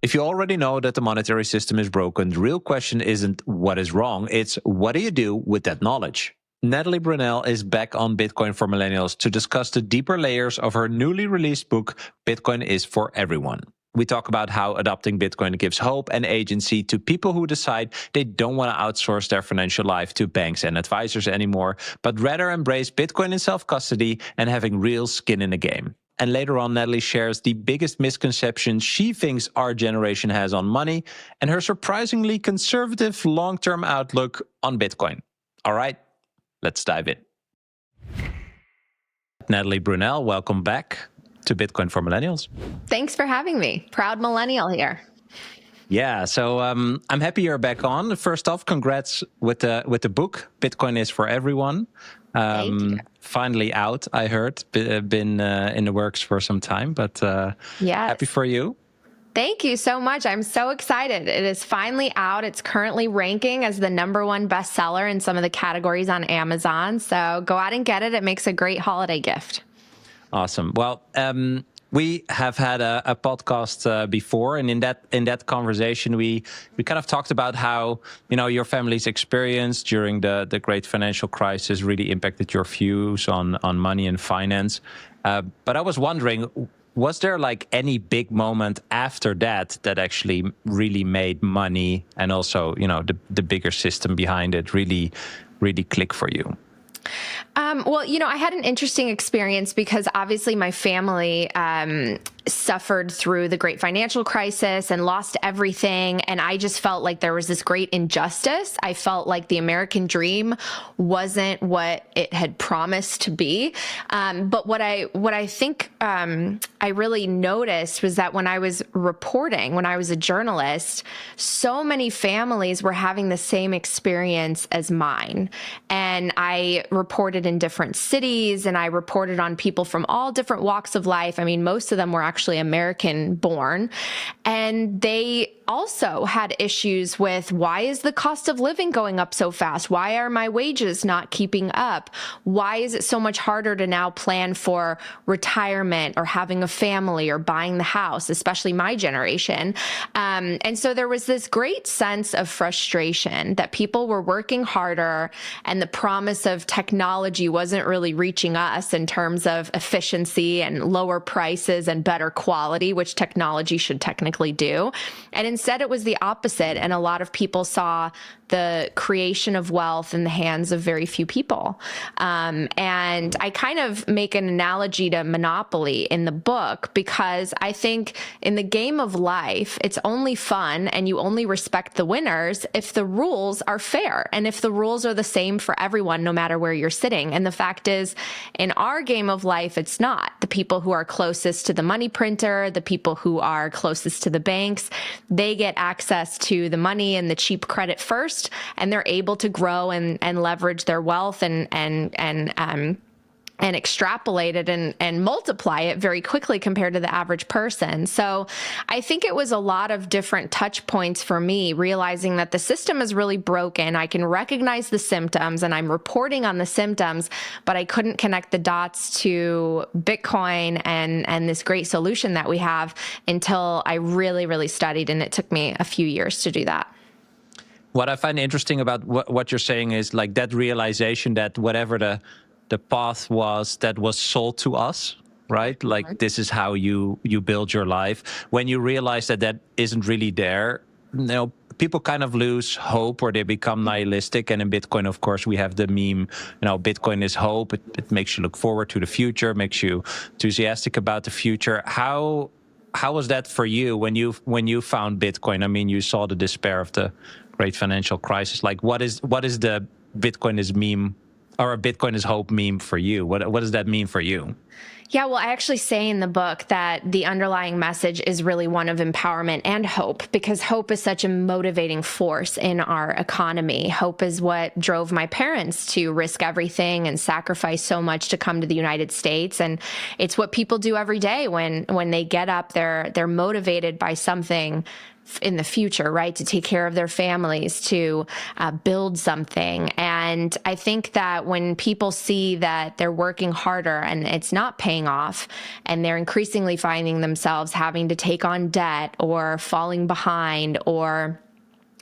If you already know that the monetary system is broken, the real question isn't what is wrong, it's what do you do with that knowledge? Natalie Brunell is back on Bitcoin for Millennials to discuss the deeper layers of her newly released book, Bitcoin is for Everyone. We talk about how adopting Bitcoin gives hope and agency to people who decide they don't want to outsource their financial life to banks and advisors anymore, but rather embrace Bitcoin in self-custody and having real skin in the game. And later on, Natalie shares the biggest misconceptions she thinks our generation has on money and her surprisingly conservative long-term outlook on Bitcoin. All right, let's dive in. Natalie Brunell, welcome back to Bitcoin for Millennials. Thanks for having me. Proud millennial here. Yeah, so I'm happy you're back on. First off, congrats with the book. Bitcoin is for Everyone. Thank you. Finally out, I heard. Been in the works for some time, but yes. Happy for you. Thank you so much. I'm so excited. It is finally out. It's currently ranking as the #1 bestseller in some of the categories on Amazon. So go out and get it. It makes a great holiday gift. Awesome. Well, we have had a podcast before, and in that conversation, we kind of talked about how your family's experience during the great financial crisis really impacted your views on money and finance. But I was wondering, was there like any big moment after that actually really made money and also the bigger system behind it really click for you? Well, I had an interesting experience because obviously my family suffered through the great financial crisis and lost everything. And I just felt like there was this great injustice. I felt like the American dream wasn't what it had promised to be. But what I think I really noticed was that when I was reporting, when I was a journalist, so many families were having the same experience as mine. And I reported in different cities and I reported on people from all different walks of life. I mean, most of them were actually American born, and they also had issues with, why is the cost of living going up so fast? Why are my wages not keeping up? Why is it so much harder to now plan for retirement or having a family or buying the house, especially my generation? And so there was this great sense of frustration that people were working harder and the promise of technology wasn't really reaching us in terms of efficiency and lower prices and better quality, which technology should technically do. And instead, it was the opposite. And a lot of people saw the creation of wealth in the hands of very few people. And I kind of make an analogy to Monopoly in the book, because I think in the game of life, it's only fun and you only respect the winners if the rules are fair and if the rules are the same for everyone, no matter where you're sitting. And the fact is, in our game of life, it's not. The people who are closest to the money printer, the people who are closest to the banks, they get access to the money and the cheap credit first, and they're able to grow and leverage their wealth and extrapolate it and multiply it very quickly compared to the average person. So I think it was a lot of different touch points for me, realizing that the system is really broken. I can recognize the symptoms and I'm reporting on the symptoms, but I couldn't connect the dots to Bitcoin and this great solution that we have until I really, really studied. And it took me a few years to do that. What I find interesting about what you're saying is like that realization that whatever the path was that was sold to us, right? Like this is how you build your life. When you realize that isn't really there, people kind of lose hope or they become nihilistic. And in Bitcoin, of course, we have the meme, Bitcoin is hope. It makes you look forward to the future, makes you enthusiastic about the future. How was that for you when you found Bitcoin? I mean, you saw the despair of the great financial crisis. Like what is the Bitcoin is meme or a Bitcoin is hope meme for you? What does that mean for you? Yeah, well, I actually say in the book that the underlying message is really one of empowerment and hope, because hope is such a motivating force in our economy. Hope is what drove my parents to risk everything and sacrifice so much to come to the United States. And it's what people do every day when they get up, they're motivated by something in the future, right? To take care of their families, to build something. And I think that when people see that they're working harder and it's not paying off, and they're increasingly finding themselves having to take on debt or falling behind, or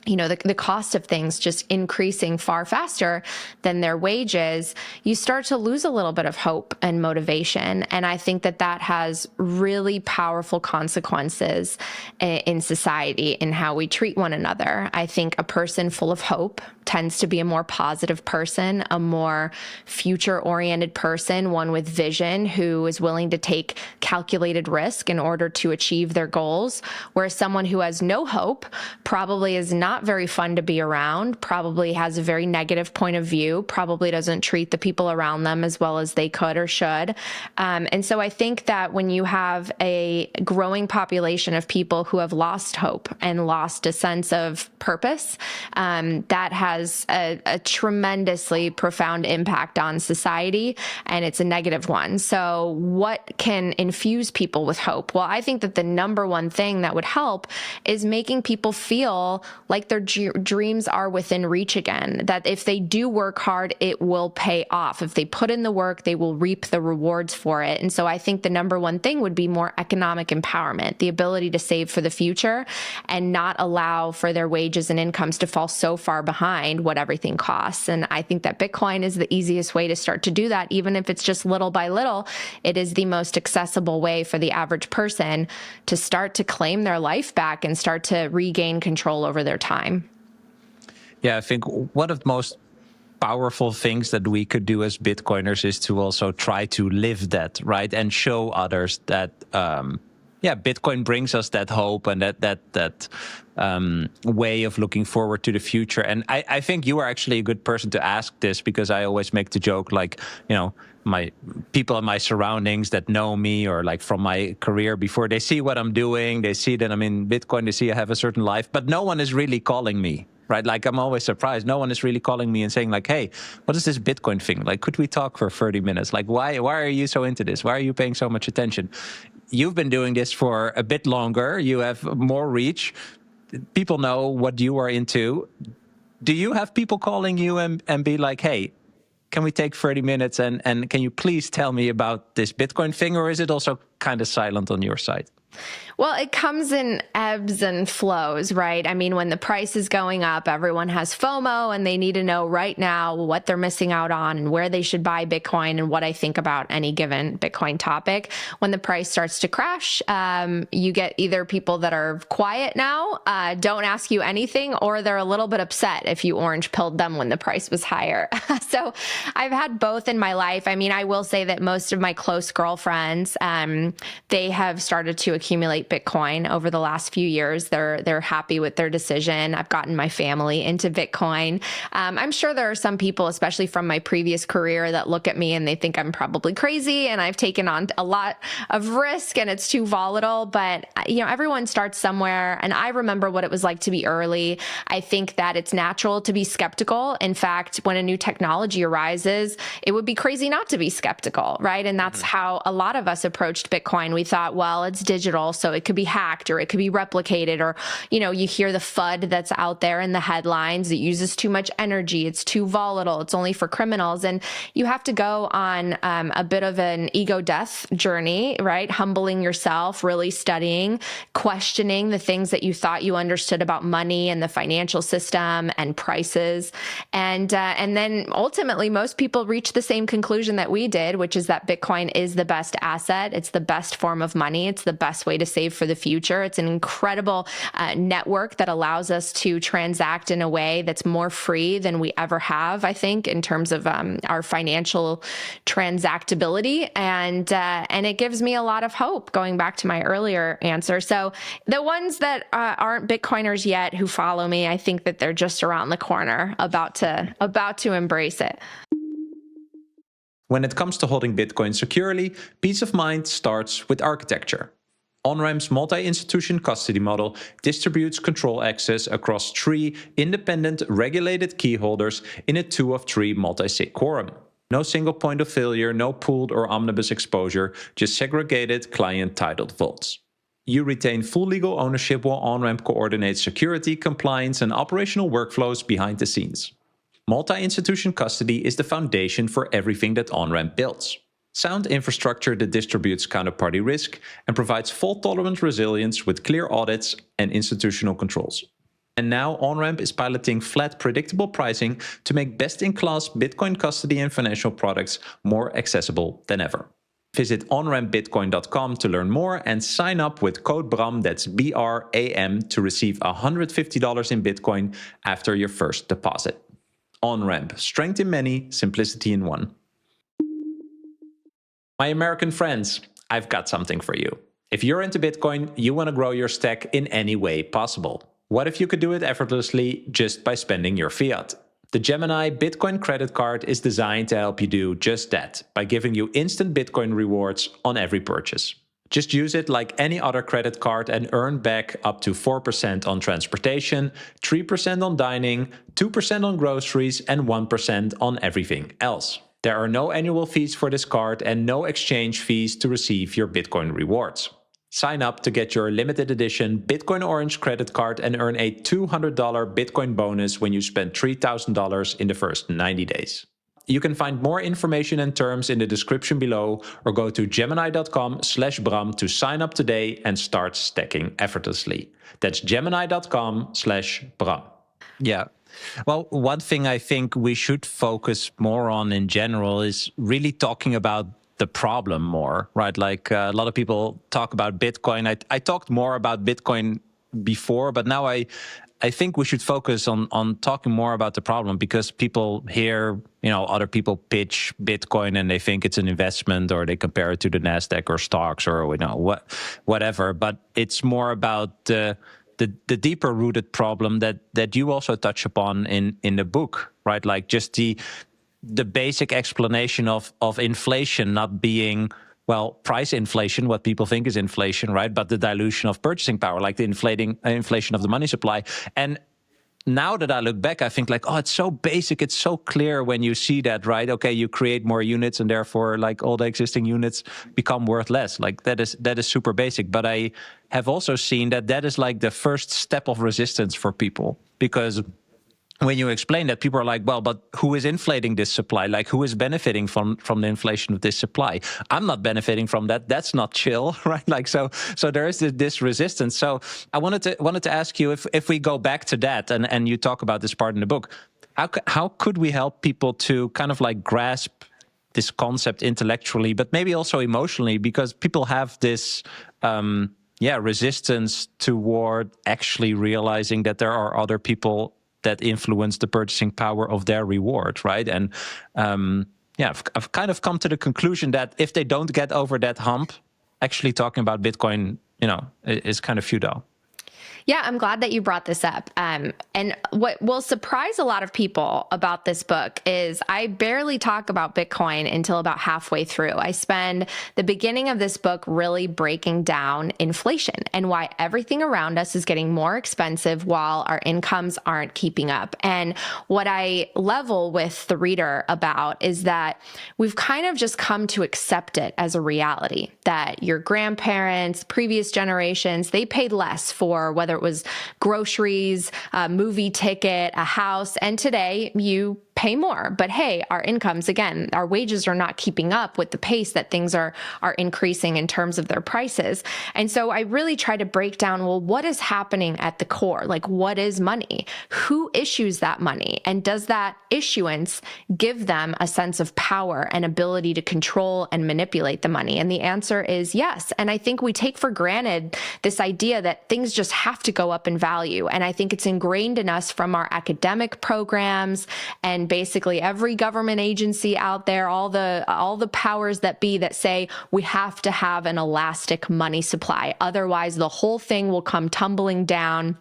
the cost of things just increasing far faster than their wages, you start to lose a little bit of hope and motivation. And I think that that has really powerful consequences in society in how we treat one another. I think a person full of hope tends to be a more positive person, a more future-oriented person, one with vision who is willing to take calculated risk in order to achieve their goals, whereas someone who has no hope probably is not very fun to be around, probably has a very negative point of view, probably doesn't treat the people around them as well as they could or should. And so I think that when you have a growing population of people who have lost hope and lost a sense of purpose, that has a tremendously profound impact on society, and it's a negative one. So what can infuse people with hope? Well, I think that the number one thing that would help is making people feel like their dreams are within reach again, that if they do work hard, it will pay off. If they put in the work, they will reap the rewards for it. And so I think the number one thing would be more economic empowerment, the ability to save for the future and not allow for their wages and incomes to fall so far behind what everything costs. And I think that Bitcoin is the easiest way to start to do that. Even if it's just little by little, it is the most accessible way for the average person to start to claim their life back and start to regain control over their time. Yeah, I think one of the most powerful things that we could do as Bitcoiners is to also try to live that, right? And show others that, Bitcoin brings us that hope and that way of looking forward to the future. And I think you are actually a good person to ask this, because I always make the joke, like, my people in my surroundings that know me, or like from my career before, they see what I'm doing, they see that I'm in Bitcoin, they see I have a certain life, but no one is really calling me. Right? Like, I'm always surprised. No one is really calling me and saying like, hey, what is this Bitcoin thing? Like, could we talk for 30 minutes? Like, why are you so into this? Why are you paying so much attention? You've been doing this for a bit longer. You have more reach. People know what you are into. Do you have people calling you and be like, hey, can we take 30 minutes and can you please tell me about this Bitcoin thing? Or is it also kind of silent on your side? Well, it comes in ebbs and flows, right? I mean, when the price is going up, everyone has FOMO and they need to know right now what they're missing out on and where they should buy Bitcoin and what I think about any given Bitcoin topic. When the price starts to crash, you get either people that are quiet now, don't ask you anything, or they're a little bit upset if you orange pilled them when the price was higher. So I've had both in my life. I mean, I will say that most of my close girlfriends, they have started to accumulate Bitcoin over the last few years. They're happy with their decision. I've gotten my family into Bitcoin. I'm sure there are some people, especially from my previous career, that look at me and they think I'm probably crazy and I've taken on a lot of risk and it's too volatile. But everyone starts somewhere, and I remember what it was like to be early. I think that it's natural to be skeptical. In fact, when a new technology arises, it would be crazy not to be skeptical, right? And that's how a lot of us approached Bitcoin. We thought, well, it's digital, so it could be hacked or it could be replicated, or, you hear the FUD that's out there in the headlines. It uses too much energy. It's too volatile. It's only for criminals. And you have to go on a bit of an ego death journey, right? Humbling yourself, really studying, questioning the things that you thought you understood about money and the financial system and prices. And then ultimately, most people reach the same conclusion that we did, which is that Bitcoin is the best asset. It's the best form of money. It's the best way to save for the future. It's an incredible network that allows us to transact in a way that's more free than we ever have, I think, in terms of our financial transactability. And it gives me a lot of hope, going back to my earlier answer. So the ones that aren't Bitcoiners yet who follow me, I think that they're just around the corner, about to embrace it. When it comes to holding Bitcoin securely, peace of mind starts with architecture. OnRamp's multi-institution custody model distributes control access across 3 independent regulated key holders in a 2 of 3 multi-sig quorum. No single point of failure, no pooled or omnibus exposure, just segregated client-titled vaults. You retain full legal ownership while OnRamp coordinates security, compliance, and operational workflows behind the scenes. Multi-institution custody is the foundation for everything that OnRamp builds. Sound infrastructure that distributes counterparty risk and provides fault-tolerant resilience with clear audits and institutional controls. And now OnRamp is piloting flat, predictable pricing to make best-in-class Bitcoin custody and financial products more accessible than ever. Visit onrampbitcoin.com to learn more and sign up with code BRAM, that's BRAM, to receive $150 in Bitcoin after your first deposit. OnRamp, strength in many, simplicity in one. My American friends, I've got something for you. If you're into Bitcoin, you want to grow your stack in any way possible. What if you could do it effortlessly just by spending your fiat? The Gemini Bitcoin credit card is designed to help you do just that by giving you instant Bitcoin rewards on every purchase. Just use it like any other credit card and earn back up to 4% on transportation, 3% on dining, 2% on groceries, and 1% on everything else. There are no annual fees for this card and no exchange fees to receive your Bitcoin rewards. Sign up to get your limited edition Bitcoin Orange credit card and earn a $200 Bitcoin bonus when you spend $3,000 in the first 90 days. You can find more information and terms in the description below or go to gemini.com/Bram to sign up today and start stacking effortlessly. That's gemini.com/Bram. Yeah. Well, one thing I think we should focus more on in general is really talking about the problem more, right? Like a lot of people talk about Bitcoin. I talked more about Bitcoin before, but now I think we should focus on talking more about the problem, because people hear, other people pitch Bitcoin and they think it's an investment, or they compare it to the Nasdaq or stocks or whatever. But it's more about the deeper rooted problem that you also touch upon in the book, right? Like just the basic explanation of inflation not being, price inflation, what people think is inflation, right? But the dilution of purchasing power, like the inflation of the money supply. And now that I look back, I think like, it's so basic. It's so clear when you see that, right? Okay, you create more units and therefore like all the existing units become worth less. Like that is super basic. But I have also seen that is like the first step of resistance for people, because when you explain that, people are like, but who is inflating this supply? Like, who is benefiting from the inflation of this supply? I'm not benefiting from that. That's not chill, right? Like, so there is this resistance. So I wanted to ask you, if we go back to that, and you talk about this part in the book, how could we help people to kind of like grasp this concept intellectually, but maybe also emotionally, because people have this resistance toward actually realizing that there are other people that influence the purchasing power of their reward, right? And I've kind of come to the conclusion that if they don't get over that hump, actually talking about Bitcoin, is kind of futile. Yeah, I'm glad that you brought this up. And what will surprise a lot of people about this book is I barely talk about Bitcoin until about halfway through. I spend the beginning of this book really breaking down inflation and why everything around us is getting more expensive while our incomes aren't keeping up. And what I level with the reader about is that we've kind of just come to accept it as a reality, that your grandparents, previous generations, they paid less for whether it was groceries, a movie ticket, a house, and today you pay more. But hey, our incomes, again, our wages are not keeping up with the pace that things are increasing in terms of their prices. And so I really try to break down, what is happening at the core? Like, what is money? Who issues that money? And does that issuance give them a sense of power and ability to control and manipulate the money? And the answer is yes. And I think we take for granted this idea that things just have to go up in value. And I think it's ingrained in us from our academic programs and basically every government agency out there, all the powers that be that say we have to have an elastic money supply. Otherwise, the whole thing will come tumbling down.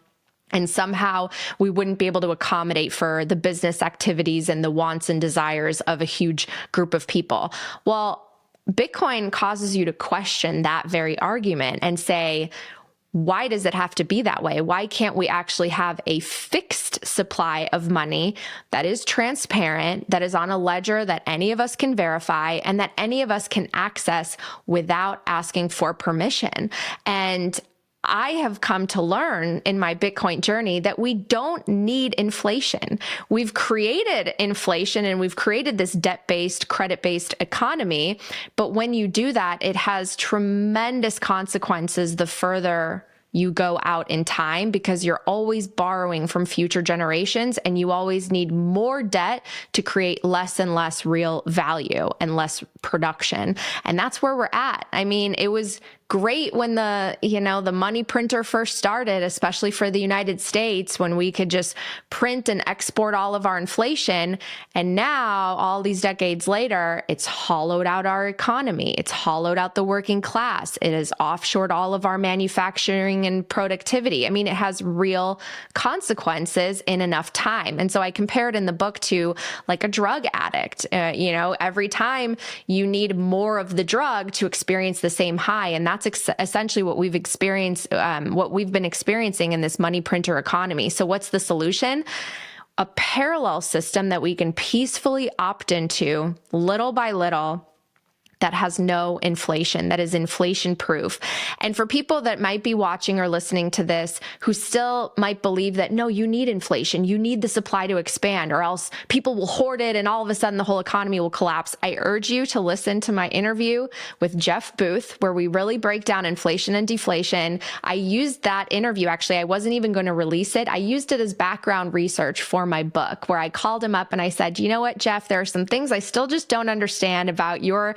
And somehow we wouldn't be able to accommodate for the business activities and the wants and desires of a huge group of people. Well, Bitcoin causes you to question that very argument and say, why does it have to be that way? Why can't we actually have a fixed supply of money that is transparent, that is on a ledger that any of us can verify, and that any of us can access without asking for permission? And I have come to learn in my Bitcoin journey that we don't need inflation. We've created inflation and we've created this debt-based, credit-based economy. But when you do that, it has tremendous consequences the further you go out in time, because you're always borrowing from future generations and you always need more debt to create less and less real value and less production. And that's where we're at. I mean, it was great when the money printer first started, especially for the United States, when we could just print and export all of our inflation. And now, all these decades later, it's hollowed out our economy. It's hollowed out the working class. It has offshored all of our manufacturing and productivity. I mean, it has real consequences in enough time. And so I compare it in the book to like a drug addict. Every time you need more of the drug to experience the same high. And that's essentially what we've experienced, what we've been experiencing in this money printer economy. So what's the solution? A parallel system that we can peacefully opt into little by little, that has no inflation, that is inflation proof. And for people that might be watching or listening to this who still might believe that, no, you need inflation, you need the supply to expand, or else people will hoard it and all of a sudden the whole economy will collapse, I urge you to listen to my interview with Jeff Booth, where we really break down inflation and deflation. I used that interview, actually, I wasn't even going to release it. I used it as background research for my book, where I called him up and I said, you know what, Jeff, there are some things I still just don't understand about your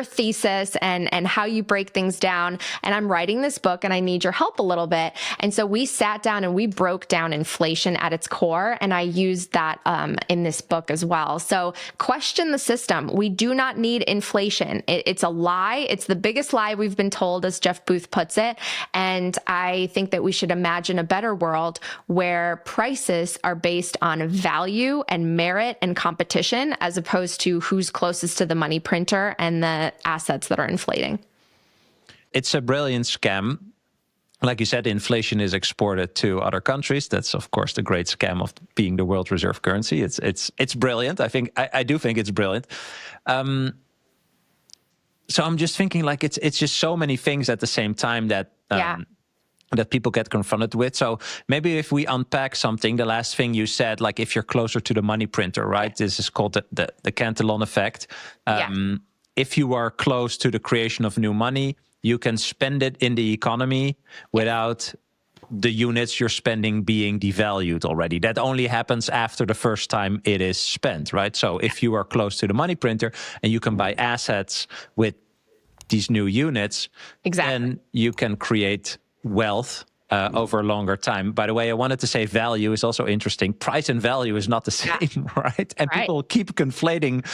thesis and how you break things down. And I'm writing this book and I need your help a little bit. And so we sat down and we broke down inflation at its core. And I used that in this book as well. So question the system. We do not need inflation. It's a lie. It's the biggest lie we've been told, as Jeff Booth puts it. And I think that we should imagine a better world where prices are based on value and merit and competition, as opposed to who's closest to the money printer and the assets that are inflating. It's a brilliant scam. Like you said, inflation is exported to other countries. That's, of course, the great scam of being the world reserve currency. It's brilliant. I do think it's brilliant. So I'm just thinking, like, it's just so many things at the same time that that people get confronted with. So maybe if we unpack something, the last thing you said, like if you're closer to the money printer, right? This is called the Cantillon effect. If you are close to the creation of new money, you can spend it in the economy without the units you're spending being devalued already. That only happens after the first time it is spent, right? So if you are close to the money printer and you can buy assets with these new units, then you can create wealth over a longer time. By the way, I wanted to say value is also interesting. Price and value is not the same, right? And people keep conflating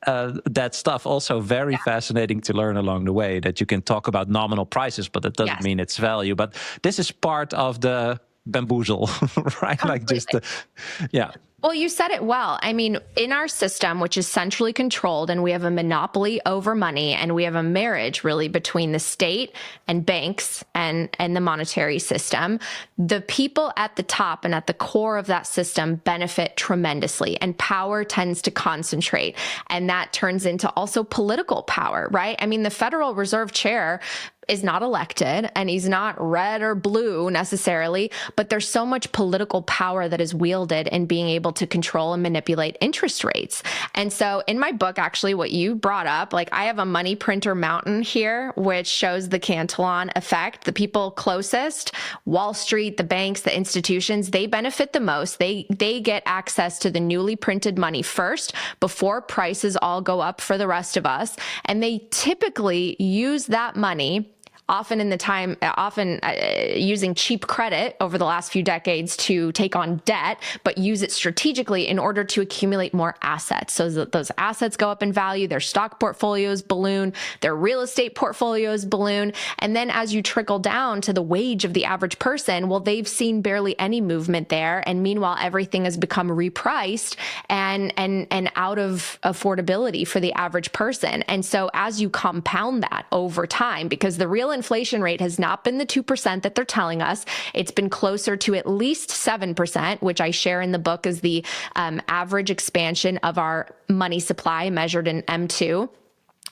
that stuff. Also very fascinating to learn along the way, that you can talk about nominal prices, but that doesn't mean it's value. But this is part of the bamboozle, right? Completely. Like just Well, you said it well. I mean, in our system, which is centrally controlled, and we have a monopoly over money, and we have a marriage really between the state and banks and the monetary system, the people at the top and at the core of that system benefit tremendously, and power tends to concentrate. And that turns into also political power, right? I mean, the Federal Reserve Chair is not elected and he's not red or blue necessarily, but there's so much political power that is wielded in being able to control and manipulate interest rates. And so in my book, actually, what you brought up, like I have a money printer mountain here, which shows the Cantillon effect. The people closest, Wall Street, the banks, the institutions, they benefit the most. They get access to the newly printed money first before prices all go up for the rest of us. And they typically use that money often using cheap credit over the last few decades to take on debt, but use it strategically in order to accumulate more assets. So that those assets go up in value, their stock portfolios balloon, their real estate portfolios balloon. And then as you trickle down to the wage of the average person, well, they've seen barely any movement there. And meanwhile, everything has become repriced and out of affordability for the average person. And so as you compound that over time, because the real inflation rate has not been the 2% that they're telling us. It's been closer to at least 7%, which I share in the book as the average expansion of our money supply measured in M2.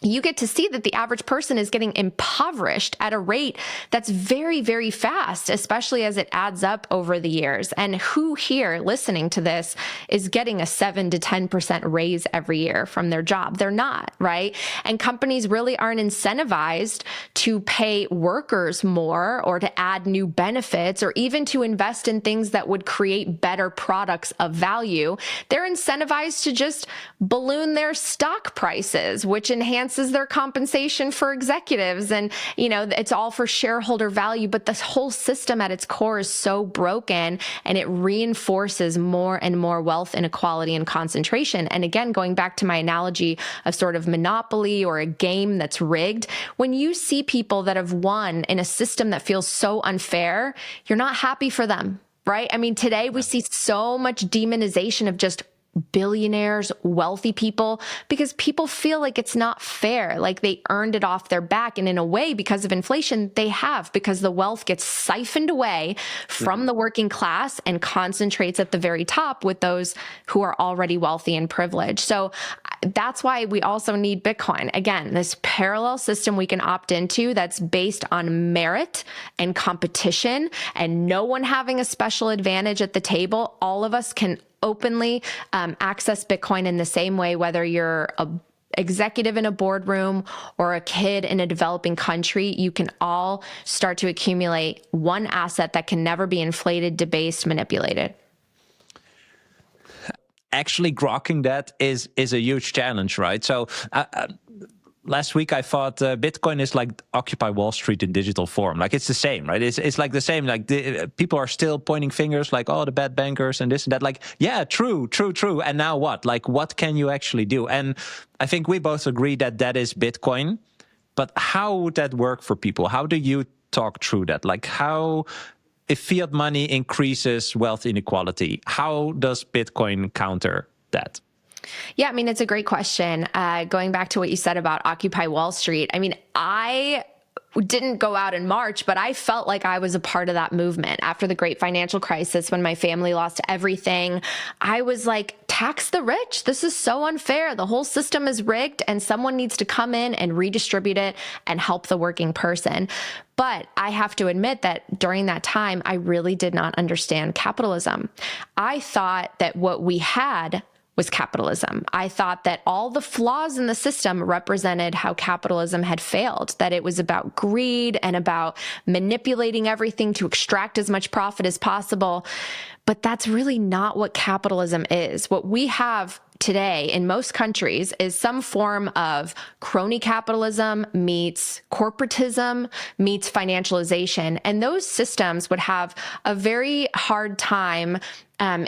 you get to see that the average person is getting impoverished at a rate that's very, very fast, especially as it adds up over the years. And who here listening to this is getting a 7 to 10% raise every year from their job? They're not, right? And companies really aren't incentivized to pay workers more or to add new benefits or even to invest in things that would create better products of value. They're incentivized to just balloon their stock prices, which enhances their compensation for executives. And, it's all for shareholder value. But this whole system at its core is so broken, and it reinforces more and more wealth inequality and concentration. And again, going back to my analogy of sort of monopoly or a game that's rigged, when you see people that have won in a system that feels so unfair, you're not happy for them, right? I mean, today we see so much demonization of just billionaires, wealthy people, because people feel like it's not fair, like they earned it off their back. And in a way, because of inflation, they have, because the wealth gets siphoned away from the working class and concentrates at the very top with those who are already wealthy and privileged. So that's why we also need Bitcoin. Again, this parallel system we can opt into that's based on merit and competition and no one having a special advantage at the table. All of us can openly access Bitcoin in the same way, whether you're a executive in a boardroom or a kid in a developing country. You can all start to accumulate one asset that can never be inflated, debased, manipulated. Actually grokking that is a huge challenge, right? So last week I thought Bitcoin is like Occupy Wall Street in digital form. Like it's the same, right? It's like the same. Like people are still pointing fingers, like, oh, the bad bankers and this and that. Like, yeah, true. And now what? Like, what can you actually do? And I think we both agree that that is Bitcoin. But how would that work for people? How do you talk through that? Like how, if fiat money increases wealth inequality, how does Bitcoin counter that? Yeah, I mean, it's a great question. Going back to what you said about Occupy Wall Street, I mean, I didn't go out in March, but I felt like I was a part of that movement after the great financial crisis when my family lost everything. I was like, tax the rich. This is so unfair. The whole system is rigged and someone needs to come in and redistribute it and help the working person. But I have to admit that during that time, I really did not understand capitalism. I thought that what we had was capitalism. I thought that all the flaws in the system represented how capitalism had failed, that it was about greed and about manipulating everything to extract as much profit as possible. But that's really not what capitalism is. What we have today in most countries is some form of crony capitalism meets corporatism meets financialization. And those systems would have a very hard time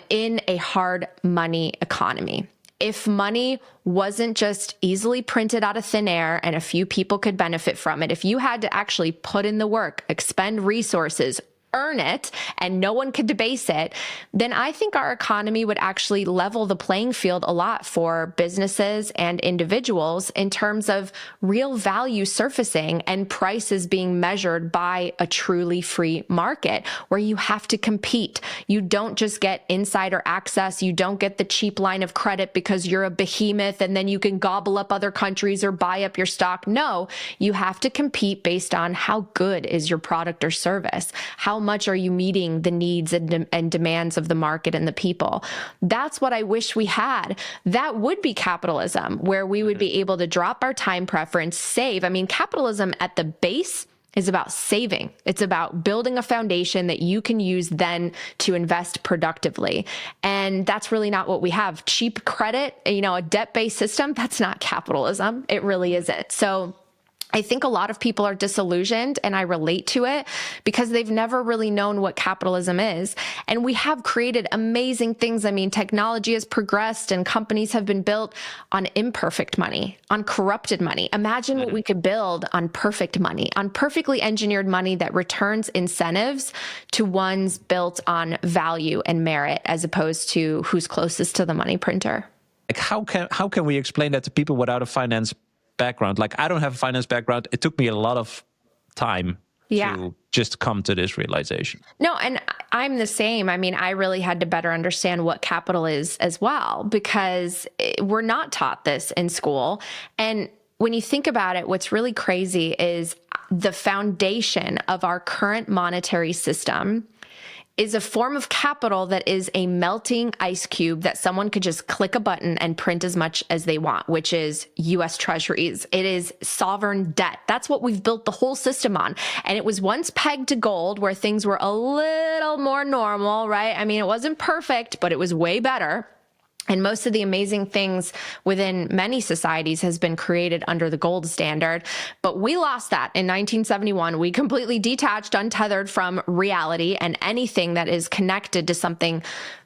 in a hard money economy. If money wasn't just easily printed out of thin air and a few people could benefit from it, if you had to actually put in the work, expend resources, earn it, and no one could debase it, then I think our economy would actually level the playing field a lot for businesses and individuals in terms of real value surfacing and prices being measured by a truly free market where you have to compete. You don't just get insider access. You don't get the cheap line of credit because you're a behemoth and then you can gobble up other countries or buy up your stock. No, you have to compete based on how good is your product or service. How much are you meeting the needs and demands of the market and the people? That's what I wish we had. That would be capitalism, where we would be able to drop our time preference, save. I mean, capitalism at the base is about saving. It's about building a foundation that you can use then to invest productively. And that's really not what we have. Cheap credit, a debt-based system, that's not capitalism. It really isn't. So I think a lot of people are disillusioned, and I relate to it because they've never really known what capitalism is. And we have created amazing things. I mean, technology has progressed and companies have been built on imperfect money, on corrupted money. Imagine what we could build on perfect money, on perfectly engineered money that returns incentives to ones built on value and merit as opposed to who's closest to the money printer. Like how can we explain that to people without a finance background? Like I don't have a finance background. It took me a lot of time to just come to this realization. No, and I'm the same. I mean, I really had to better understand what capital is as well, because we're not taught this in school. And when you think about it, what's really crazy is the foundation of our current monetary system is a form of capital that is a melting ice cube that someone could just click a button and print as much as they want, which is US Treasuries. It is sovereign debt. That's what we've built the whole system on. And it was once pegged to gold, where things were a little more normal, right? I mean, it wasn't perfect, but it was way better. And most of the amazing things within many societies has been created under the gold standard. But we lost that in 1971. We completely detached, untethered from reality and anything that is connected to something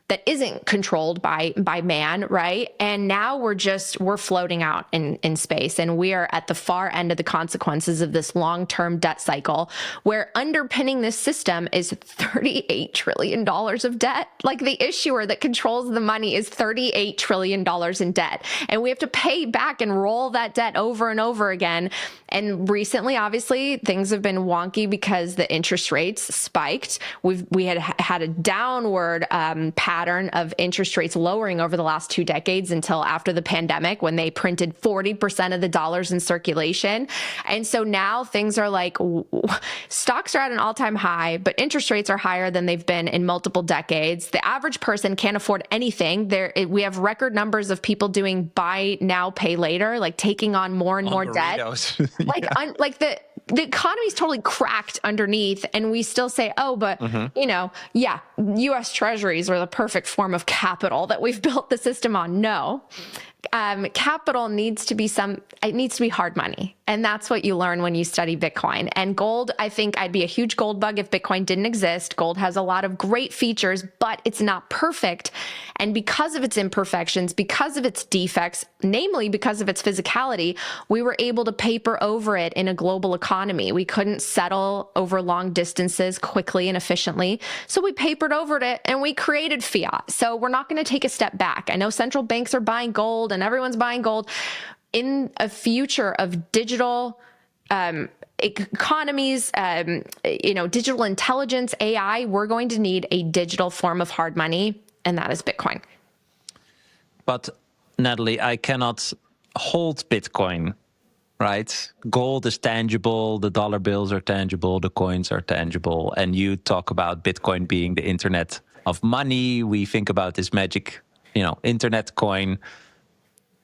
that isn't controlled by man, right? And now we're floating out in space, and we are at the far end of the consequences of this long-term debt cycle, where underpinning this system is $38 trillion of debt. Like, the issuer that controls the money is $38 trillion in debt, and we have to pay back and roll that debt over and over again. And recently, obviously, things have been wonky because the interest rates spiked. We had a downward pattern of interest rates lowering over the last 2 decades until after the pandemic, when they printed 40% of the dollars in circulation. And so now things are like, stocks are at an all-time high, but interest rates are higher than they've been in multiple decades. The average person can't afford anything. We have record numbers of people doing buy now, pay later, like taking on more and more debt. Like the economy's totally cracked underneath, and we still say, oh, but US Treasuries are the perfect form of capital that we've built the system on. No. Capital needs to be hard money. And that's what you learn when you study Bitcoin. And gold, I think I'd be a huge gold bug if Bitcoin didn't exist. Gold has a lot of great features, but it's not perfect. And because of its imperfections, because of its defects, namely because of its physicality, we were able to paper over it in a global economy. We couldn't settle over long distances quickly and efficiently. So we papered over it and we created fiat. So we're not going to take a step back. I know central banks are buying gold and everyone's buying gold. In a future of digital economies, digital intelligence, AI, we're going to need a digital form of hard money, and that is Bitcoin. But Natalie, I cannot hold Bitcoin, right? Gold is tangible, the dollar bills are tangible, the coins are tangible, and you talk about Bitcoin being the internet of money. We think about this magic, internet coin.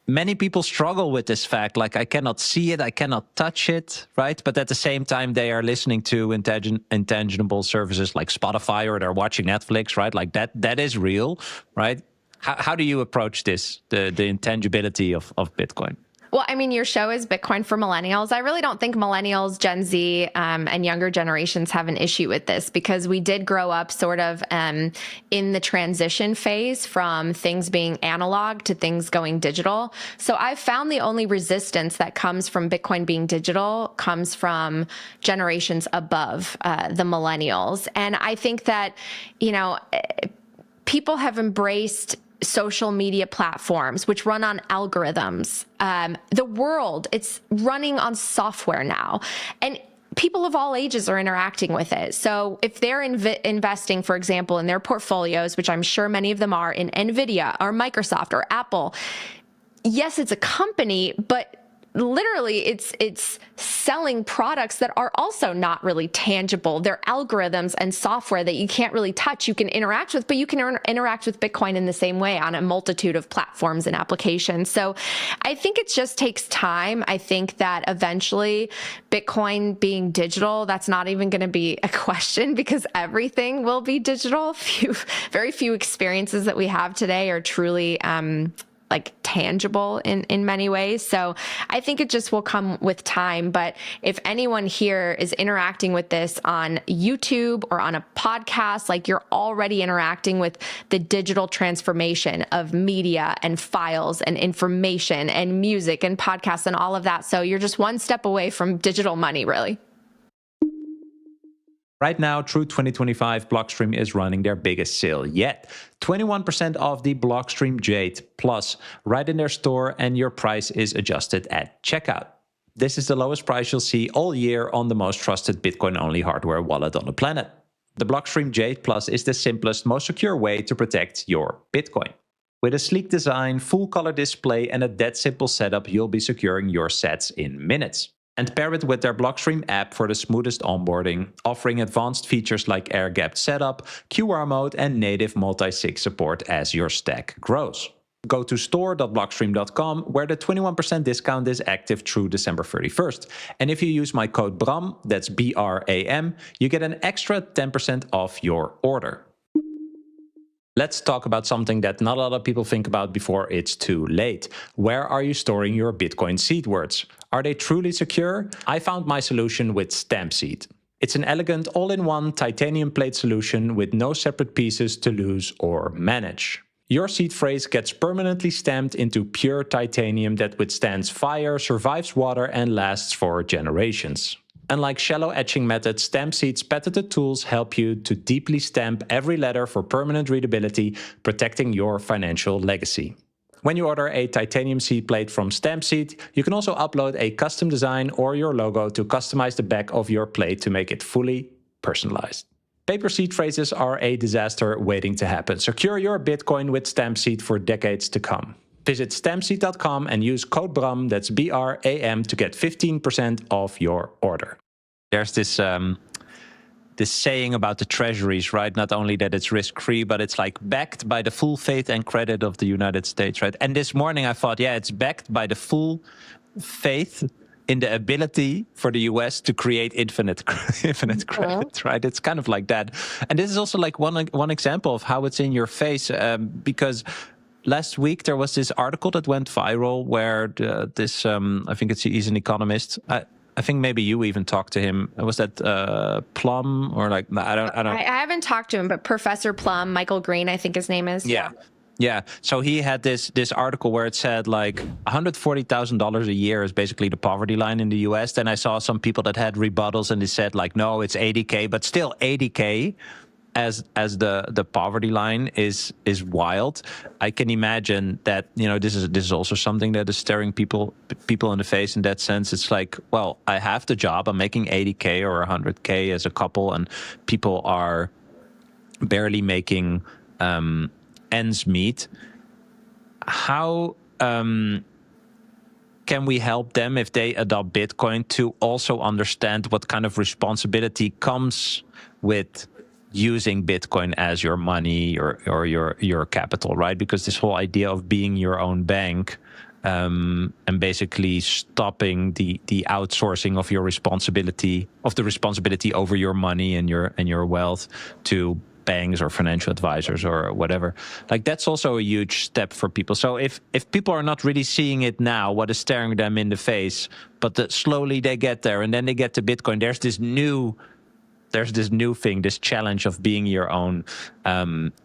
Many people struggle with this fact, like, I cannot see it, I cannot touch it, right? But at the same time, they are listening to intangible services like Spotify, or they're watching Netflix, right? Like that is real, right? How do you approach this, the intangibility of Bitcoin? Well, I mean, your show is Bitcoin for Millennials. I really don't think millennials, Gen Z, and younger generations have an issue with this, because we did grow up sort of in the transition phase from things being analog to things going digital. So I've found the only resistance that comes from Bitcoin being digital comes from generations above the millennials. And I think that, people have embraced social media platforms, which run on algorithms. The world, it's running on software now. And people of all ages are interacting with it. So if they're investing, for example, in their portfolios, which I'm sure many of them are, in NVIDIA or Microsoft or Apple, yes, it's a company, but literally it's selling products that are also not really tangible. They're algorithms and software that you can't really touch, you can interact with, but you can interact with Bitcoin in the same way on a multitude of platforms and applications. So I think it just takes time. I think that eventually Bitcoin being digital, that's not even going to be a question, because everything will be digital. Very few experiences that we have today are truly tangible in many ways. So I think it just will come with time. But if anyone here is interacting with this on YouTube or on a podcast, like, you're already interacting with the digital transformation of media and files and information and music and podcasts and all of that. So you're just one step away from digital money, really. Right now, through 2025, Blockstream is running their biggest sale yet. 21% off the Blockstream Jade Plus right in their store, and your price is adjusted at checkout. This is the lowest price you'll see all year on the most trusted Bitcoin-only hardware wallet on the planet. The Blockstream Jade Plus is the simplest, most secure way to protect your Bitcoin. With a sleek design, full color display, and a dead simple setup, you'll be securing your sats in minutes. And pair it with their Blockstream app for the smoothest onboarding, offering advanced features like air-gapped setup, QR mode, and native multi-sig support as your stack grows. Go to store.blockstream.com, where the 21% discount is active through December 31st. And if you use my code BRAM, that's BRAM, you get an extra 10% off your order. Let's talk about something that not a lot of people think about before it's too late. Where are you storing your Bitcoin seed words? Are they truly secure? I found my solution with Stampseed. It's an elegant all-in-one titanium plate solution with no separate pieces to lose or manage. Your seed phrase gets permanently stamped into pure titanium that withstands fire, survives water, and lasts for generations. Unlike shallow etching methods, Stampseed's patented tools help you to deeply stamp every letter for permanent readability, protecting your financial legacy. When you order a titanium seed plate from Stampseed, you can also upload a custom design or your logo to customize the back of your plate to make it fully personalized. Paper seed phrases are a disaster waiting to happen. Secure your Bitcoin with Stampseed for decades to come. Visit stampseed.com and use code BRAM, that's BRAM, to get 15% off your order. There's this saying about the treasuries, right? Not only that it's risk-free, but it's like backed by the full faith and credit of the United States, right? And this morning I thought, yeah, it's backed by the full faith in the ability for the US to create infinite credit, right? It's kind of like that. And this is also like one example of how it's in your face, because last week there was this article that went viral where I think he's an economist. I think maybe you even talked to him. Was that Plum or like I don't. I haven't talked to him, but Professor Plum, Michael Green, I think his name is. Yeah. So he had this article where it said like $140,000 a year is basically the poverty line in the US. Then I saw some people that had rebuttals and they said like, no, it's 80K, but still 80K. As the poverty line is wild. I can imagine that, you know, this is also something that is staring people in the face in that sense. It's like, well, I have the job, I'm making 80K or 100K as a couple, and people are barely making ends meet. How can we help them if they adopt Bitcoin to also understand what kind of responsibility comes with using Bitcoin as your money or your capital, right? Because this whole idea of being your own bank and basically stopping the outsourcing of your responsibility over your money and your wealth to banks or financial advisors or whatever, like that's also a huge step for people. So if people are not really seeing it now, what is staring them in the face, but slowly they get there and then they get to Bitcoin, there's this new thing, this challenge of being your own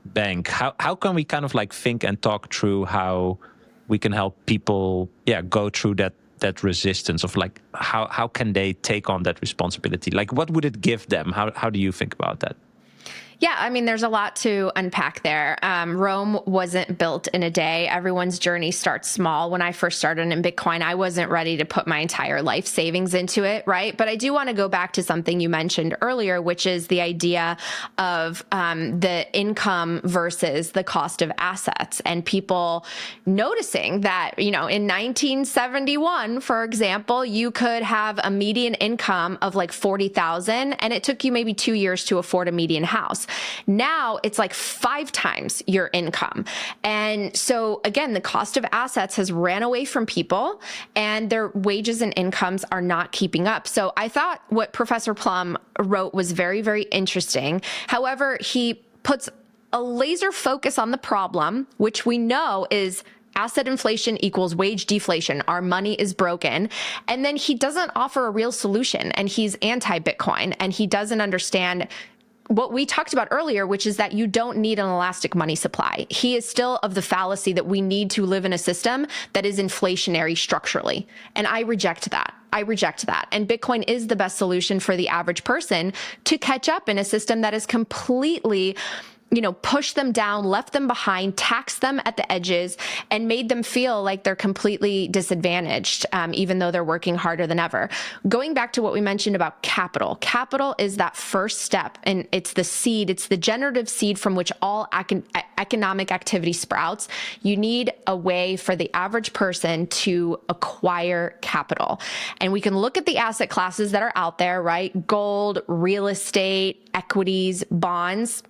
bank. How can we kind of like think and talk through how we can help people, go through that resistance of like, how can they take on that responsibility? Like, what would it give them? How do you think about that? Yeah, I mean, there's a lot to unpack there. Rome wasn't built in a day. Everyone's journey starts small. When I first started in Bitcoin, I wasn't ready to put my entire life savings into it, right? But I do want to go back to something you mentioned earlier, which is the idea of the income versus the cost of assets, and people noticing that, you know, in 1971, for example, you could have a median income of like $40,000, and it took you maybe 2 years to afford a median house. Now it's like 5 times your income. And so again, the cost of assets has ran away from people and their wages and incomes are not keeping up. So I thought what Professor Plum wrote was very, very interesting. However, he puts a laser focus on the problem, which we know is asset inflation equals wage deflation. Our money is broken. And then he doesn't offer a real solution, and he's anti-Bitcoin, and he doesn't understand what we talked about earlier, which is that you don't need an elastic money supply. He is still of the fallacy that we need to live in a system that is inflationary structurally. And I reject that. And Bitcoin is the best solution for the average person to catch up in a system that is completely, pushed them down, left them behind, taxed them at the edges, and made them feel like they're completely disadvantaged, even though they're working harder than ever. Going back to what we mentioned about capital is that first step, and it's the seed, it's the generative seed from which all economic activity sprouts, you need a way for the average person to acquire capital. And we can look at the asset classes that are out there, right? Gold, real estate, equities, bonds.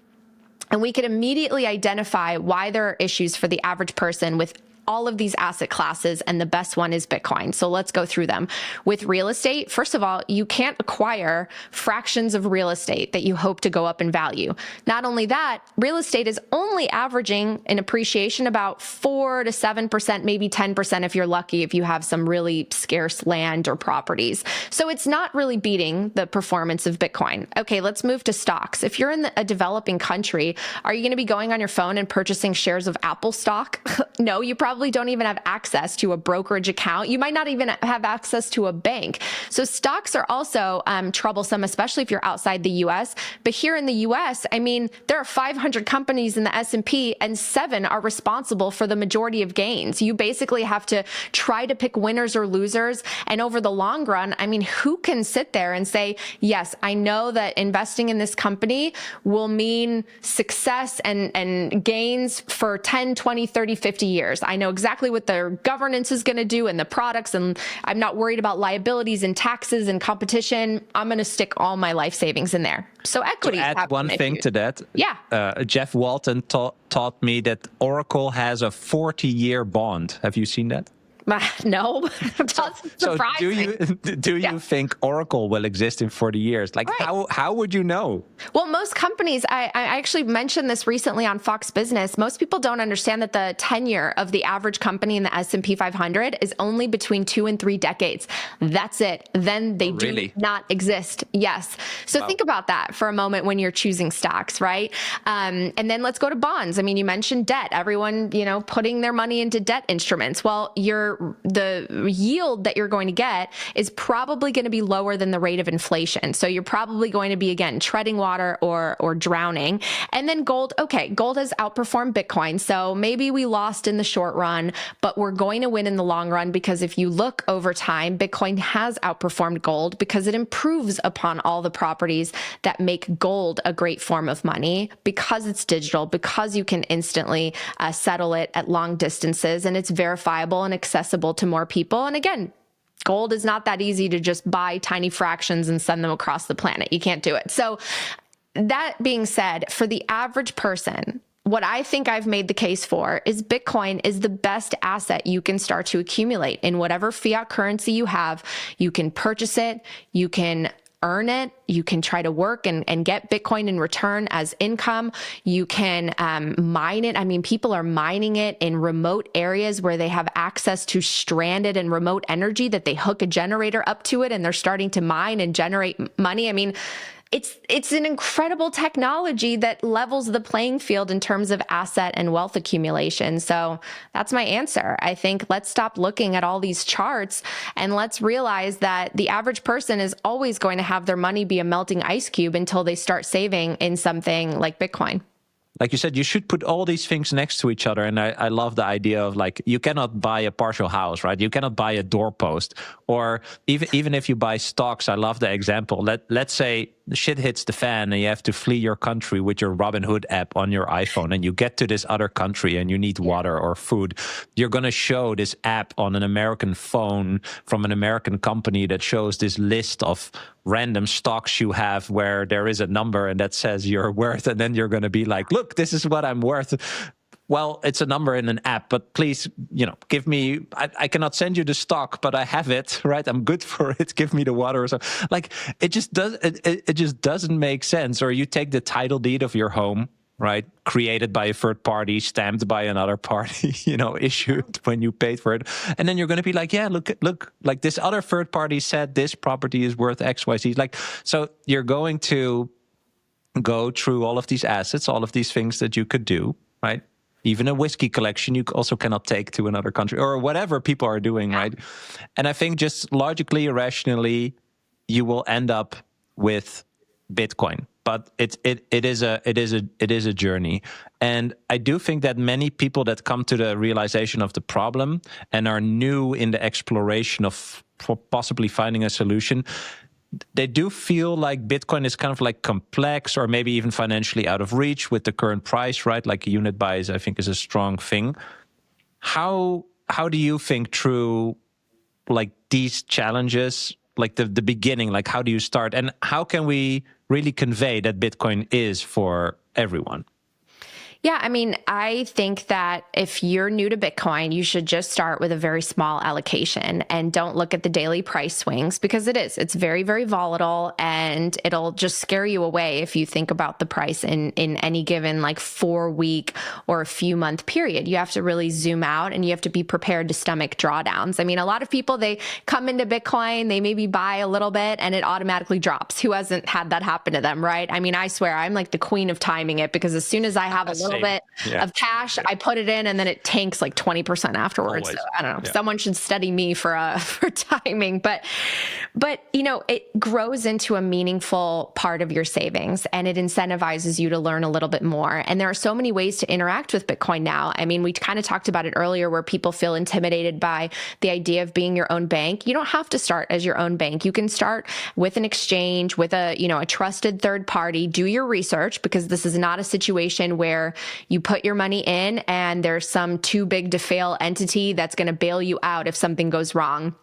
And we can immediately identify why there are issues for the average person with all of these asset classes, and the best one is Bitcoin. So let's go through them. With real estate, first of all, you can't acquire fractions of real estate that you hope to go up in value. Not only that, real estate is only averaging in appreciation about 4 to 7%, maybe 10% if you're lucky, if you have some really scarce land or properties. So it's not really beating the performance of Bitcoin. Okay, let's move to stocks. If you're in a developing country, are you going to be going on your phone and purchasing shares of Apple stock? No, you probably don't even have access to a brokerage account. You might not even have access to a bank. So stocks are also troublesome, especially if you're outside the US. But here in the US, I mean, there are 500 companies in the S&P and 7 are responsible for the majority of gains. You basically have to try to pick winners or losers. And over the long run, I mean, who can sit there and say, yes, I know that investing in this company will mean success and gains for 10, 20, 30, 50 years. I know exactly what their governance is going to do and the products, and I'm not worried about liabilities and taxes and competition. I'm going to stick all my life savings in there. So equities. To add one thing to that, Jeff Walton taught me that Oracle has a 40-year bond. Have you seen that? No. So do you think Oracle will exist in 40 years? Like, right. How would you know? Well, most companies, I actually mentioned this recently on Fox Business. Most people don't understand that the tenure of the average company in the S&P 500 is only between 2 and 3 decades. That's it. Then they do not exist. Yes. So think about that for a moment when you're choosing stocks, right? And then let's go to bonds. I mean, you mentioned debt. Everyone, putting their money into debt instruments. Well, the yield that you're going to get is probably going to be lower than the rate of inflation. So you're probably going to be, again, treading water or drowning. And then gold, okay, gold has outperformed Bitcoin. So maybe we lost in the short run, but we're going to win in the long run, because if you look over time, Bitcoin has outperformed gold because it improves upon all the properties that make gold a great form of money, because it's digital, because you can instantly settle it at long distances, and it's verifiable and accessible to more people. And again, gold is not that easy to just buy tiny fractions and send them across the planet. You can't do it. So that being said, for the average person, what I think I've made the case for is Bitcoin is the best asset you can start to accumulate in whatever fiat currency you have. You can purchase it, you can earn it, you can try to work and get Bitcoin in return as income. You can mine it. I mean, people are mining it in remote areas where they have access to stranded and remote energy that they hook a generator up to it, and they're starting to mine and generate money. I mean, it's an incredible technology that levels the playing field in terms of asset and wealth accumulation. So that's my answer. I think let's stop looking at all these charts and let's realize that the average person is always going to have their money be a melting ice cube until they start saving in something like Bitcoin. Like you said, you should put all these things next to each other. And I love the idea of, like, you cannot buy a partial house, right? You cannot buy a doorpost. Or even if you buy stocks, I love the example. Let's say the shit hits the fan and you have to flee your country with your Robinhood app on your iPhone, and you get to this other country and you need water or food. You're going to show this app on an American phone from an American company that shows this list of random stocks you have where there is a number and that says your worth. And then you're going to be like, look, this is what I'm worth. Well, it's a number in an app, but please, give me, I cannot send you the stock, but I have it, right? I'm good for it. Give me the water or something. Like, it just doesn't make sense. Or you take the title deed of your home, right? Created by a third party, stamped by another party, issued when you paid for it. And then you're going to be like, yeah, look, like this other third party said this property is worth X, Y, Z. Like, so you're going to go through all of these assets, all of these things that you could do, right? Even a whiskey collection you also cannot take to another country, or whatever people are doing, right? And I think just logically, rationally, you will end up with Bitcoin. But it is a journey. And I do think that many people that come to the realization of the problem and are new in the exploration of possibly finding a solution, they do feel like Bitcoin is kind of like complex or maybe even financially out of reach with the current price, right? Like a unit buy is, I think, is a strong thing. How do you think through like these challenges, like the beginning, like how do you start, and how can we really convey that Bitcoin is for everyone? Yeah, I mean, I think that if you're new to Bitcoin, you should just start with a very small allocation and don't look at the daily price swings, because it's very, very volatile, and it'll just scare you away if you think about the price in any given like 4-week or a few month period. You have to really zoom out, and you have to be prepared to stomach drawdowns. I mean, a lot of people, they come into Bitcoin, they maybe buy a little bit and it automatically drops. Who hasn't had that happen to them, right? I mean, I swear I'm like the queen of timing it, because as soon as I have a little bit of cash, I put it in, and then it tanks like 20% afterwards. Always. So I don't know. Someone should study me for timing, but you know, it grows into a meaningful part of your savings, and it incentivizes you to learn a little bit more. And there are so many ways to interact with Bitcoin now. I mean, we kind of talked about it earlier, where people feel intimidated by the idea of being your own bank. You don't have to start as your own bank. You can start with an exchange, with a trusted third party. Do your research, because this is not a situation where you put your money in and there's some too big to fail entity that's going to bail you out if something goes wrong.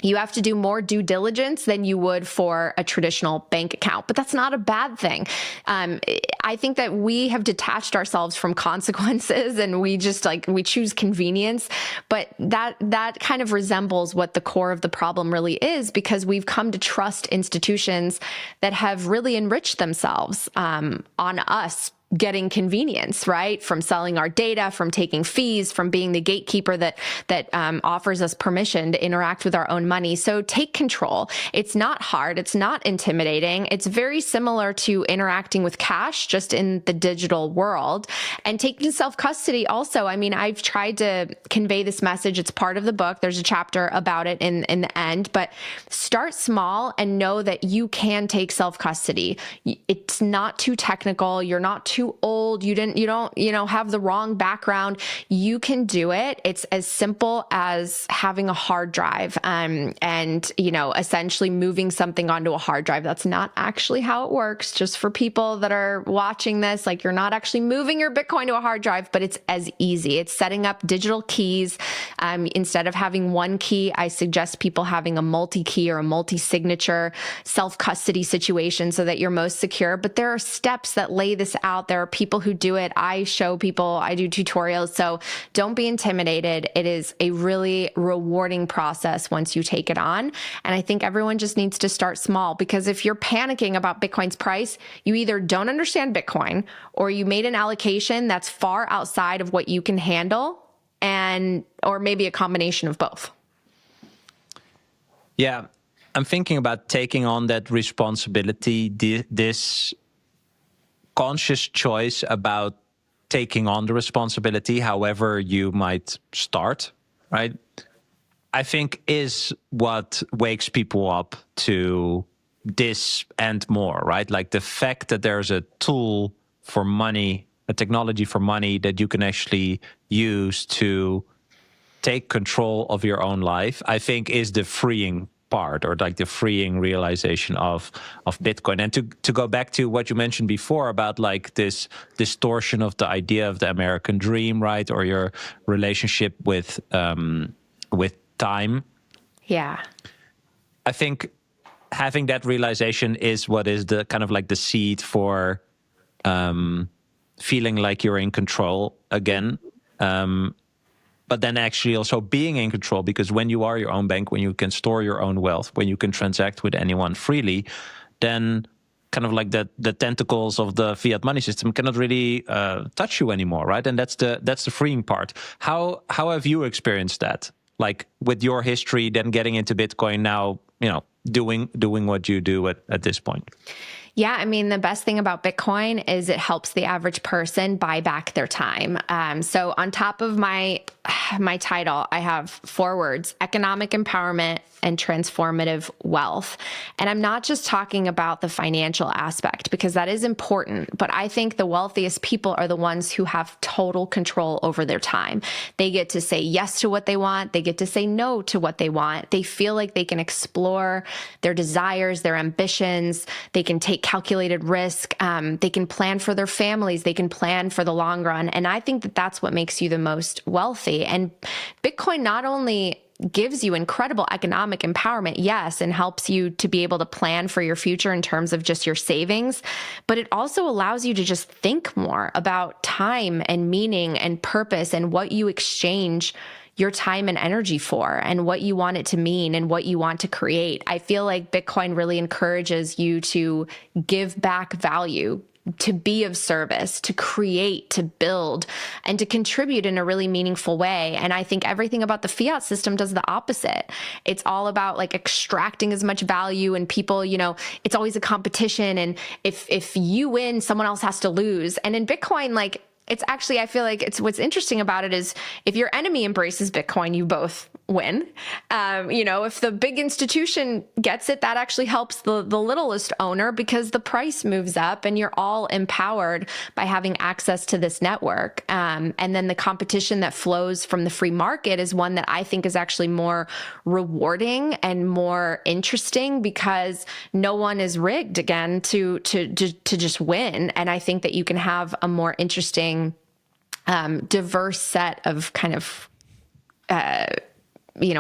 You have to do more due diligence than you would for a traditional bank account, but that's not a bad thing. I think that we have detached ourselves from consequences, and we just we choose convenience, but that kind of resembles what the core of the problem really is, because we've come to trust institutions that have really enriched themselves on us getting convenience, right? From selling our data, from taking fees, from being the gatekeeper that offers us permission to interact with our own money. So take control. It's not hard. It's not intimidating. It's very similar to interacting with cash, just in the digital world. And taking self-custody also. I mean, I've tried to convey this message. It's part of the book. There's a chapter about it in the end, but start small and know that you can take self-custody. It's not too technical. You're not too old, you don't have the wrong background. You can do it. It's as simple as having a hard drive and essentially moving something onto a hard drive. That's not actually how it works. Just for people that are watching this, like, you're not actually moving your Bitcoin to a hard drive, but it's as easy. It's setting up digital keys. Instead of having one key, I suggest people having a multi-key or a multi-signature self-custody situation so that you're most secure. But there are steps that lay this out. There are people who do it. I show people, I do tutorials. So don't be intimidated. It is a really rewarding process once you take it on. And I think everyone just needs to start small, because if you're panicking about Bitcoin's price, you either don't understand Bitcoin, or you made an allocation that's far outside of what you can handle, or maybe a combination of both. Yeah, I'm thinking about taking on that responsibility, this conscious choice about taking on the responsibility, however you might start, right? I think is what wakes people up to this and more, right? Like the fact that there's a tool for money, a technology for money that you can actually use to take control of your own life, I think is the freeing part, or like the freeing realization of Bitcoin. And to go back to what you mentioned before about like this distortion of the idea of the American dream, right? Or your relationship with time. Yeah. I think having that realization is what is the kind of like the seed for feeling like you're in control again. But then actually also being in control, because when you are your own bank, when you can store your own wealth, when you can transact with anyone freely, then kind of like the tentacles of the fiat money system cannot really touch you anymore, right? And that's the freeing part. How have you experienced that? Like with your history, then getting into Bitcoin now, doing what you do at this point. Yeah, I mean, the best thing about Bitcoin is it helps the average person buy back their time. So on top of my title, I have 4 words: economic empowerment and transformative wealth. And I'm not just talking about the financial aspect, because that is important, but I think the wealthiest people are the ones who have total control over their time. They get to say yes to what they want. They get to say no to what they want. They feel like they can explore their desires, their ambitions. They can take calculated risk. They can plan for their families. They can plan for the long run. And I think that that's what makes you the most wealthy. And Bitcoin not only gives you incredible economic empowerment, yes, and helps you to be able to plan for your future in terms of just your savings, but it also allows you to just think more about time and meaning and purpose and what you exchange your time and energy for, and what you want it to mean and what you want to create. I feel like Bitcoin really encourages you to give back value, to be of service, to create, to build, and to contribute in a really meaningful way. And I think everything about the fiat system does the opposite. It's all about like extracting as much value, and people, it's always a competition. And if you win, someone else has to lose. And in Bitcoin, like, it's actually, I feel like it's what's interesting about it is if your enemy embraces Bitcoin, you both win. If the big institution gets it, that actually helps the littlest owner, because the price moves up and you're all empowered by having access to this network. And then the competition that flows from the free market is one that I think is actually more rewarding and more interesting, because no one is rigged again to just win. And I think that you can have a more interesting, diverse set of kind of,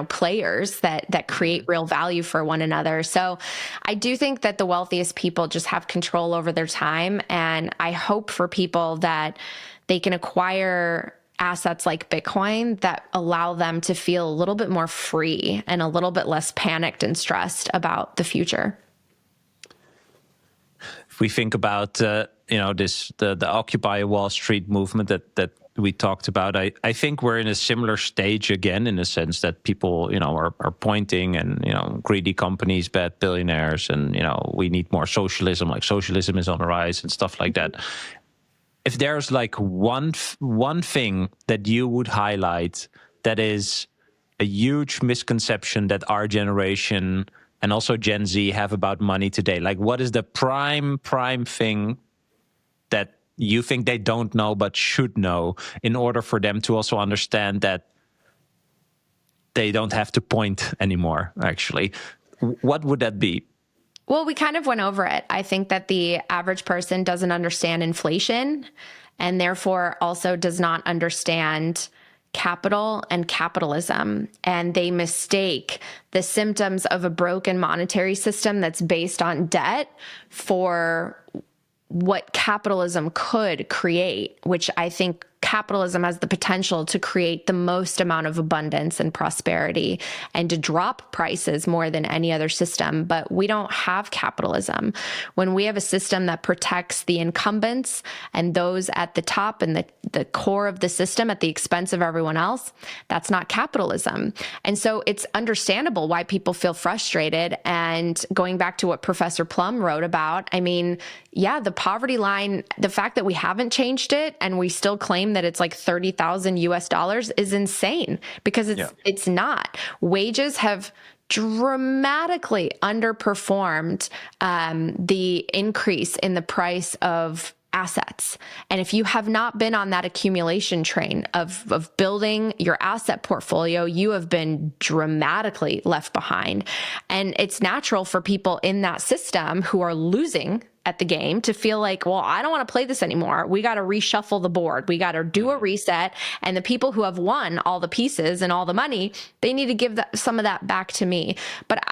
players that create real value for one another. So I do think that the wealthiest people just have control over their time. And I hope for people that they can acquire assets like Bitcoin that allow them to feel a little bit more free and a little bit less panicked and stressed about the future. If we think about the Occupy Wall Street movement that we talked about, I think we're in a similar stage again, in the sense that people are pointing, and greedy companies, bad billionaires, and we need more socialism, like socialism is on the rise and stuff like that. If there's like one thing that you would highlight that is a huge misconception that our generation and also Gen Z have about money today, like what is the prime thing that you think they don't know but should know, in order for them to also understand that they don't have to point anymore, actually? What would that be? Well, we kind of went over it. I think that the average person doesn't understand inflation, and therefore also does not understand capital and capitalism. And they mistake the symptoms of a broken monetary system that's based on debt for what capitalism could create, which I think capitalism has the potential to create the most amount of abundance and prosperity and to drop prices more than any other system. But we don't have capitalism. When we have a system that protects the incumbents and those at the top and the core of the system at the expense of everyone else, that's not capitalism. And so it's understandable why people feel frustrated. And going back to what Professor Plum wrote about, I mean, yeah, the poverty line, the fact that we haven't changed it and we still claim that it's like 30,000 US dollars is insane, because it's not. Wages have dramatically underperformed the increase in the price of assets. And if you have not been on that accumulation train of building your asset portfolio, you have been dramatically left behind. And it's natural for people in that system who are losing at the game to feel like, well, I don't want to play this anymore. We got to reshuffle the board. We got to do a reset. And the people who have won all the pieces and all the money, they need to give some of that back to me. But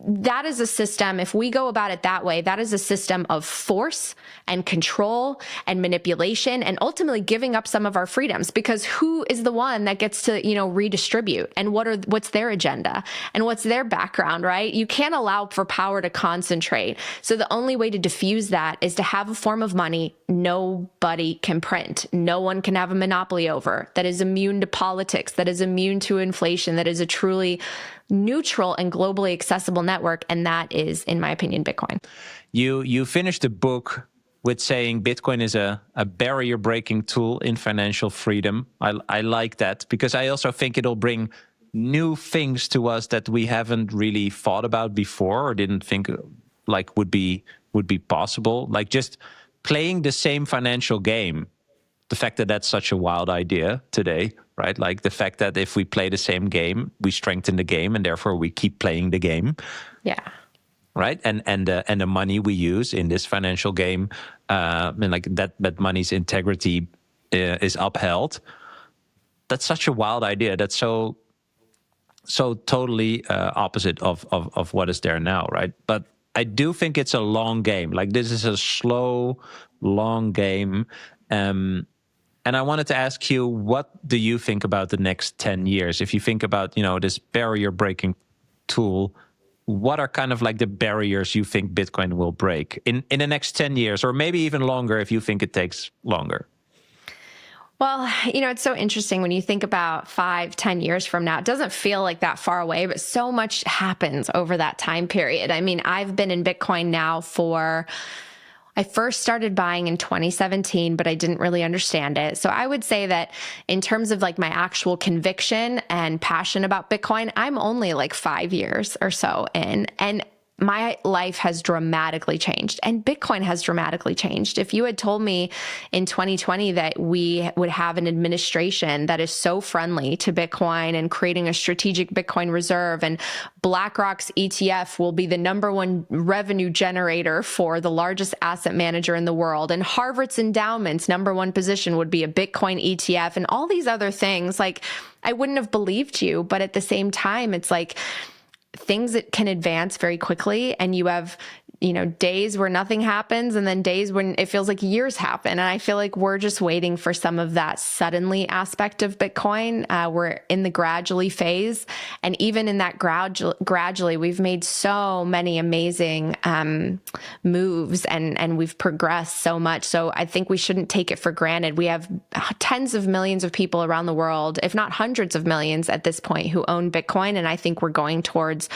that is a system, if we go about it that way, that is a system of force and control and manipulation, and ultimately giving up some of our freedoms, because who is the one that gets to, redistribute, and what's their agenda and what's their background, right? You can't allow for power to concentrate. So the only way to diffuse that is to have a form of money nobody can print, no one can have a monopoly over, that is immune to politics, that is immune to inflation, that is a truly neutral and globally accessible network. And that is, in my opinion, Bitcoin. You finished the book with saying Bitcoin is a barrier-breaking tool in financial freedom. I like that, because I also think it'll bring new things to us that we haven't really thought about before, or didn't think like would be possible. Like just playing the same financial game. The fact that that's such a wild idea today, right? Like the fact that if we play the same game, we strengthen the game, and therefore we keep playing the game. Yeah. Right, and the money we use in this financial game, and like that money's integrity is upheld. That's such a wild idea. That's so totally opposite of what is there now, right? But I do think it's a long game. Like this is a slow, long game. And I wanted to ask you, what do you think about the next 10 years? If you think about, this barrier breaking tool, what are kind of like the barriers you think Bitcoin will break in the next 10 years, or maybe even longer if you think it takes longer? Well, it's so interesting when you think about 5-10 years from now. It doesn't feel like that far away, but so much happens over that time period. I mean, I've been in Bitcoin now I first started buying in 2017, but I didn't really understand it. So I would say that in terms of like my actual conviction and passion about Bitcoin, I'm only like 5 years or so in, and my life has dramatically changed, and Bitcoin has dramatically changed. If you had told me in 2020 that we would have an administration that is so friendly to Bitcoin and creating a strategic Bitcoin reserve, and BlackRock's ETF will be the #1 revenue generator for the largest asset manager in the world, and Harvard's endowment's #1 position would be a Bitcoin ETF, and all these other things, like I wouldn't have believed you. But at the same time, it's like things that can advance very quickly, and you have days where nothing happens, and then days when it feels like years happen. And I feel like we're just waiting for some of that suddenly aspect of Bitcoin. We're in the gradually phase. And even in that gradually, we've made so many amazing moves, and we've progressed so much. So I think we shouldn't take it for granted. We have tens of millions of people around the world, if not hundreds of millions at this point, who own Bitcoin. And I think we're going towards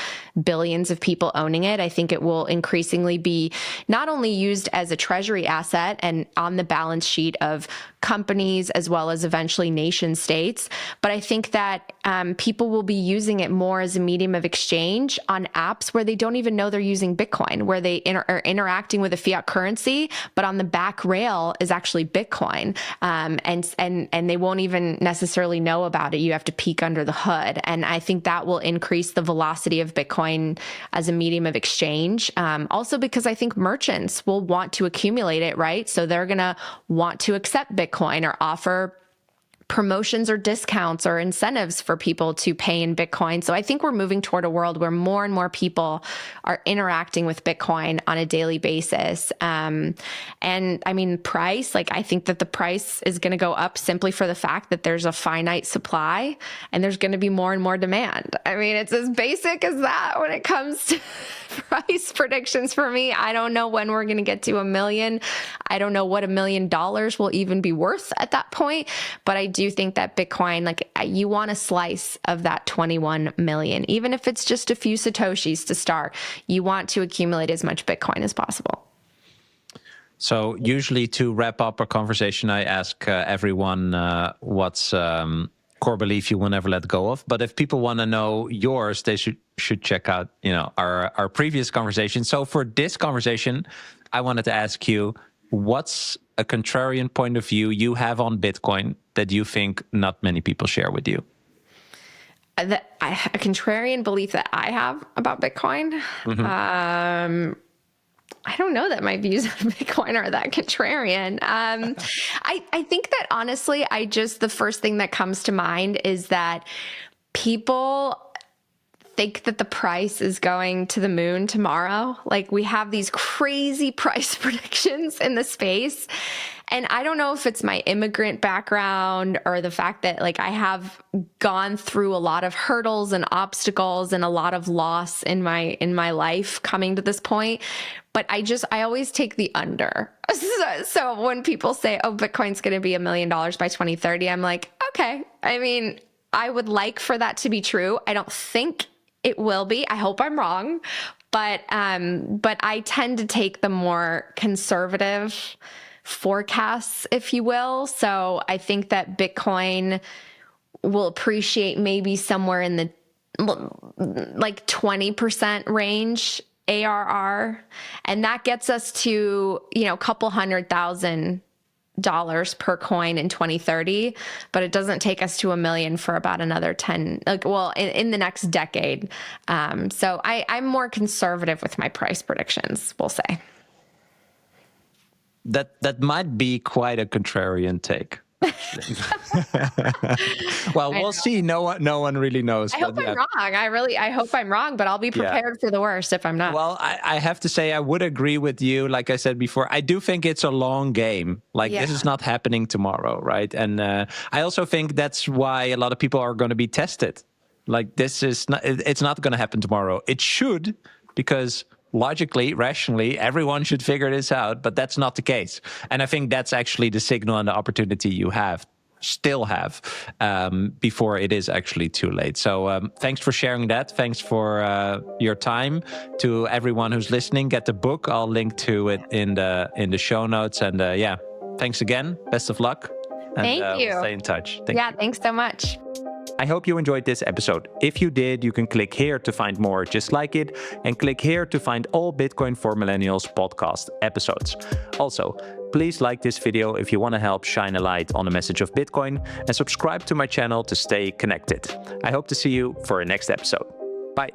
billions of people owning it. I think it will increasingly be not only used as a treasury asset and on the balance sheet of companies as well as eventually nation states, but I think that people will be using it more as a medium of exchange on apps where they don't even know they're using Bitcoin, where they are interacting with a fiat currency, but on the back rail is actually Bitcoin, and they won't even necessarily know about it. You have to peek under the hood, and I think that will increase the velocity of Bitcoin as a medium of exchange. Also because I think merchants will want to accumulate it, right? So they're going to want to accept Bitcoin or offer promotions or discounts or incentives for people to pay in Bitcoin. So I think we're moving toward a world where more and more people are interacting with Bitcoin on a daily basis. And I mean, price, like I think that the price is going to go up simply for the fact that there's a finite supply and there's going to be more and more demand. I mean, it's as basic as that when it comes to price predictions for me. I don't know when we're going to get to 1 million. I don't know what $1 million will even be worth at that point, but I do think that Bitcoin, like you want a slice of that 21 million, even if it's just a few Satoshis to start. You want to accumulate as much Bitcoin as possible. So usually to wrap up our conversation, I ask everyone what's core belief you will never let go of. But if people want to know yours, they should check out our previous conversation. So for this conversation, I wanted to ask you, what's a contrarian point of view you have on Bitcoin that you think not many people share with you? A contrarian belief that I have about Bitcoin? Mm-hmm. I don't know that my views on Bitcoin are that contrarian. I think that honestly, the first thing that comes to mind is that people think that the price is going to the moon tomorrow. Like we have these crazy price predictions in the space. And I don't know if it's my immigrant background or the fact that like I have gone through a lot of hurdles and obstacles and a lot of loss in my life coming to this point. But I always take the under. So when people say, oh, Bitcoin's going to be $1 million by 2030, I'm like, okay. I mean, I would like for that to be true. I don't think It will be. I hope I'm wrong, but I tend to take the more conservative forecasts, if you will. So I think that Bitcoin will appreciate maybe somewhere in the like 20% range ARR, and that gets us to, you know, a couple $100,000 per coin in 2030, but it doesn't take us to $1 million for about another 10, like, well, in the next decade. So I'm more conservative with my price predictions, we'll say. That might be quite a contrarian take. Well, we'll see. No one really knows. I hope I'm wrong. I hope I'm wrong, but I'll be prepared for the worst if I'm not. Well, I have to say, I would agree with you. Like I said before, I do think it's a long game. Like this is not happening tomorrow, right? And I also think that's why a lot of people are going to be tested. Like this is not, it's not going to happen tomorrow. It should, because logically, rationally, everyone should figure this out, but that's not the case. And I think that's actually the signal and the opportunity you still have, before it is actually too late. So thanks for sharing that. Thanks for your time. To everyone who's listening, get the book. I'll link to it in the show notes. And yeah, thanks again. Best of luck. And, Thank you. We'll stay in touch. Thank you. Thanks so much. I hope you enjoyed this episode. If you did, you can click here to find more just like it, and click here to find all Bitcoin for Millennials podcast episodes. Also, please like this video if you want to help shine a light on the message of Bitcoin, and subscribe to my channel to stay connected. I hope to see you for a next episode. Bye.